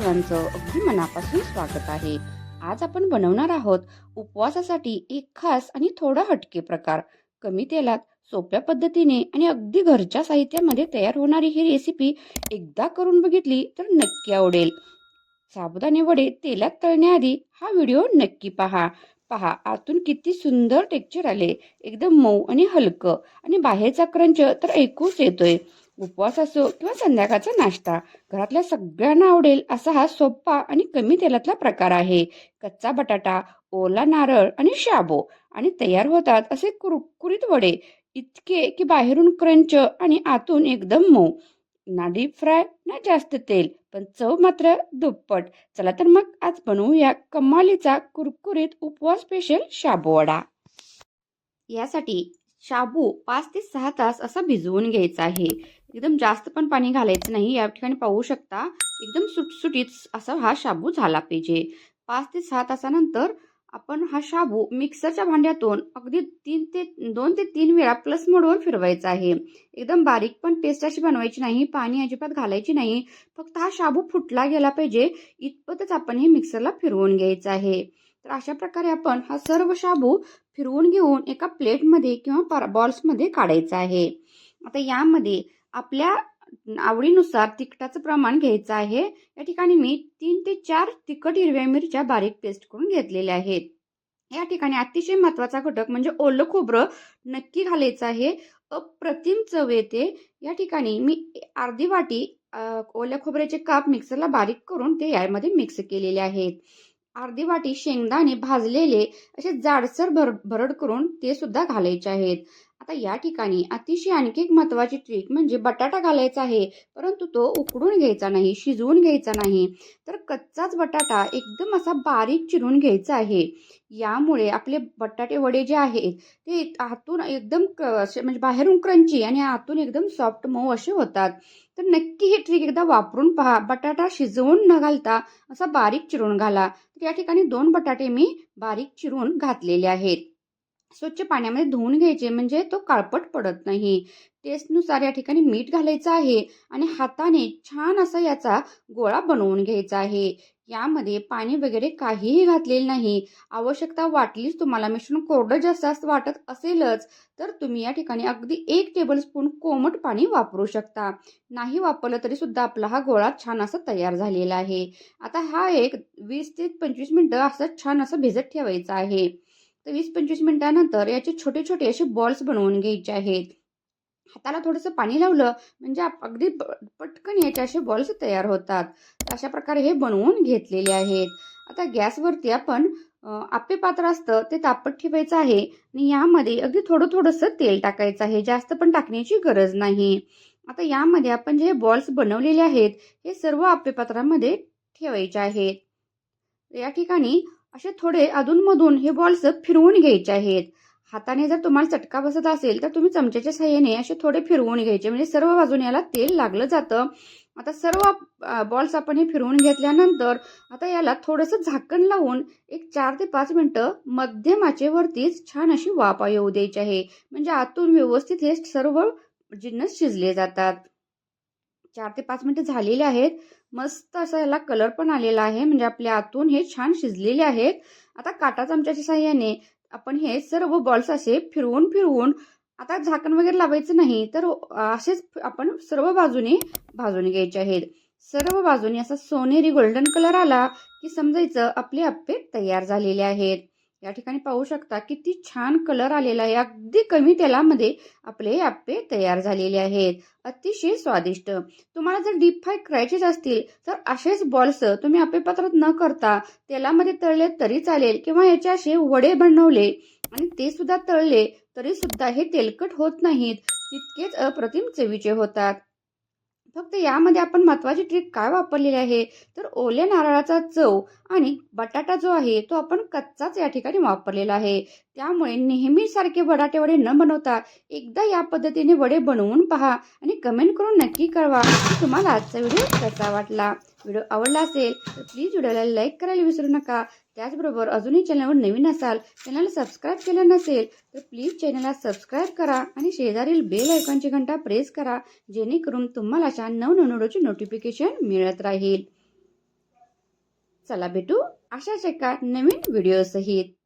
सर्वांचं अगदी मनापासून स्वागत आहे. आज आपण बनवणार आहोत उपवासासाठी एक खास आणि थोडा हटके प्रकार. कमी तेलात, सोप्या पद्धतीने आणि अगदी घरच्या साहित्यामध्ये तयार होणारी ही रेसिपी एकदा करून बघितली तर नक्की आवडेल. साबुदाणे वडे तेलात तळण्याआधी हा व्हिडिओ नक्की पहा. पहा आतून किती सुंदर टेक्स्चर आले, एकदम मऊ आणि हलकं, आणि बाहेरचा क्रंच तर ऐकूच येतोय. उपवास असो किंवा संध्याकाळचा नाश्ता, घरातल्या सगळ्यांना आवडेल असा हा सोपा आणि कमी तेलातला प्रकार आहे. कच्चा बटाटा, ओला नारळ आणि शाबू आणि तयार होतात असे कुरकुरीत वडे, इतके की बाहेरून क्रंच आणि आतून एकदम मऊ. ना डीप फ्राय ना जास्त तेल, पण चव मात्र दुप्पट. चला तर मग आज बनवूया कमालीचा कुरकुरीत उपवास स्पेशल शाबू वडा. यासाठी शाबू 5 ते 6 तास असा भिजवून घ्यायचा आहे. एकदम जास्त पण पाणी घालायचं नाही. या ठिकाणी पाहू शकता एकदम सुटसुटीत असा हा शाबू झाला पाहिजे. 5 ते 6 तासानंतर आपण हा शाबू मिक्सरच्या भांड्यातून अगदी 2 ते 3 वेळा प्लस मोडवर फिरवायचा आहे. एकदम बारीक पण पेस्ट अशी बनवायची नाही, पाणी अजिबात घालायची नाही. फक्त हा शाबू फुटला गेला पाहिजे इतपतच आपण हे मिक्सरला फिरवून घ्यायचं आहे. तर अशा प्रकारे आपण हा सर्व शाबू फिरवून घेऊन एका प्लेटमध्ये किंवा बॉल्समध्ये काढायचा आहे. आता यामध्ये आपल्या आवडीनुसार तिखटाचं प्रमाण घ्यायचं आहे. या ठिकाणी मी 3 ते 4 तिखट हिरव्या मिरच्या बारीक पेस्ट करून घेतलेल्या आहेत. या ठिकाणी अतिशय महत्त्वाचा घटक म्हणजे ओलं खोबरं नक्की घालायचं आहे. अप्रतिम चव येते. या ठिकाणी मी अर्धी वाटी ओल्या खोबऱ्याचे काप मिक्सरला बारीक करून ते यामध्ये मिक्स केलेले आहेत. अर्धी वाटी शेंगदाणे भाजलेले असे जाडसर भरड करून ते सुद्धा घालायचे आहेत. आता या ठिकाणी अतिशय आणखी एक महत्त्वाची ट्रिक म्हणजे बटाटा घालायचा आहे, परंतु तो उकडून घ्यायचा नाही, शिजवून घ्यायचा नाही. तर कच्चाच बटाटा एकदम असा बारीक चिरून घ्यायचा आहे. यामुळे आपले बटाटे वडे जे आहेत ते आतून एकदम म्हणजे बाहेरून क्रंची आणि आतून एकदम सॉफ्ट मऊ असे होतात. तर नक्की ही ट्रिक एकदा वापरून पहा. बटाटा शिजवून न घालता असा बारीक चिरून घाला. तर या ठिकाणी 2 बटाटे मी बारीक चिरून घातलेले आहेत. स्वच्छ पाण्यामध्ये धुवून घ्यायचे म्हणजे तो काळपट पडत नाही. टेस्टनुसार या ठिकाणी मीठ घालायचं आहे आणि हाताने छान असा याचा गोळा बनवून घ्यायचा आहे. यामध्ये पाणी वगैरे काहीही घातलेलं नाही. आवश्यकता वाटलीच तुम्हाला मिश्रण कोरडं जास्त वाटत असेलच तर तुम्ही या ठिकाणी अगदी 1 टेबलस्पून कोमट पाणी वापरू शकता. नाही वापरलं तरी सुद्धा आपला हा गोळा छान असा तयार झालेला आहे. आता हा एक 20 ते 25 मिनिटं असं छान असं भिजत ठेवायचा आहे. तर 20-25 मिनिटानंतर याचे छोटे छोटे असे बॉल्स बनवून घ्यायचे आहेत. हाताला थोडंसं पाणी लावलं म्हणजे अगदी पटकन याचे असे बॉल्स तयार होतात. तर अशा प्रकारे हे बनवून घेतलेले आहेत. आता गॅसवरती आपण आप्पे पात्र असतं ते तापत ठेवायचं आहे आणि यामध्ये अगदी थोडंसं तेल टाकायचं आहे. जास्त पण टाकण्याची गरज नाही. आता यामध्ये आपण जे बॉल्स बनवलेले आहेत हे सर्व आप्पे पात्रामध्ये ठेवायचे आहेत. या ठिकाणी असे थोडे अधूनमधून हे बॉल्स फिरवून घ्यायचे आहेत. हाताने जर तुम्हाला चटका बसत असेल तर तुम्ही चमच्याच्या साहाय्याने असे थोडे फिरवून घ्यायचे म्हणजे सर्व बाजूने याला तेल लागलं जातं. आता सर्व बॉल्स आपण हे फिरवून घेतल्यानंतर आता याला थोडंसं झाकण लावून एक 4 ते 5 मिनिटं मध्यम आचेवरतीच छान अशी वाफ येऊ द्यायची आहे. म्हणजे आतून व्यवस्थित हे सर्व जिन्नस शिजले जातात. 4 ते 5 मिनिटं झालेले आहेत. मस्त असा याला कलर पण आलेला आहे. म्हणजे आपल्या आतून हे छान शिजलेले आहेत. आता काटा चमच्याच्या साहाय्याने आपण हे सर्व बॉल्स असे फिरवून आता झाकण वगैरे लावायचं नाही तर असेच आपण सर्व बाजूने भाजून घ्यायचे आहेत. सर्व बाजूने असा सोनेरी गोल्डन कलर आला की समजायचं आपले आप्पे तयार झालेले आहेत. या ठिकाणी पाहू शकता किती छान कलर आलेला आहे. अगदी कमी तेलामध्ये आपले आप्पे तयार झालेले आहेत. अतिशय स्वादिष्ट. तुम्हाला जर डीप फ्राय करायचेच असतील तर असेच बॉल्स तुम्ही आप्पे पात्रात न करता तेलामध्ये तळले तरी चालेल किंवा याचे असे वडे बनवले आणि ते सुद्धा तळले तरी सुद्धा हे तेलकट होत नाहीत. तितकेच अप्रतिम चवीचे होतात. फक्त यामध्ये आपण महत्त्वाची ट्रिक काय वापरलेली आहे तर ओल्या नारळाचा चव आणि बटाटा जो आहे तो आपण कच्चाच या ठिकाणी वापरलेला आहे. त्यामुळे नेहमी सारखे बटाटे वडे न बनवता एकदा या पद्धतीने वडे बनवून पहा आणि कमेंट करून नक्की कळवा की तुम्हाला आजचा व्हिडिओ कसा वाटला. व्हिडिओ आवडला असेल तर प्लीज व्हिडिओला लाईक करायला विसरू नका. त्याचबरोबर अजूनही चॅनलवर नवीन असाल, चॅनलला सबस्क्राईब केलं नसेल तर प्लीज चॅनलला सबस्क्राईब करा आणि शेजारील बेल आयकॉनची घंटा प्रेस करा जेणेकरून तुम्हाला अशा नवनवीन व्हिडिओची नोटिफिकेशन मिळत राहील. चला भेटू अशाच एका नवीन व्हिडिओ सहित.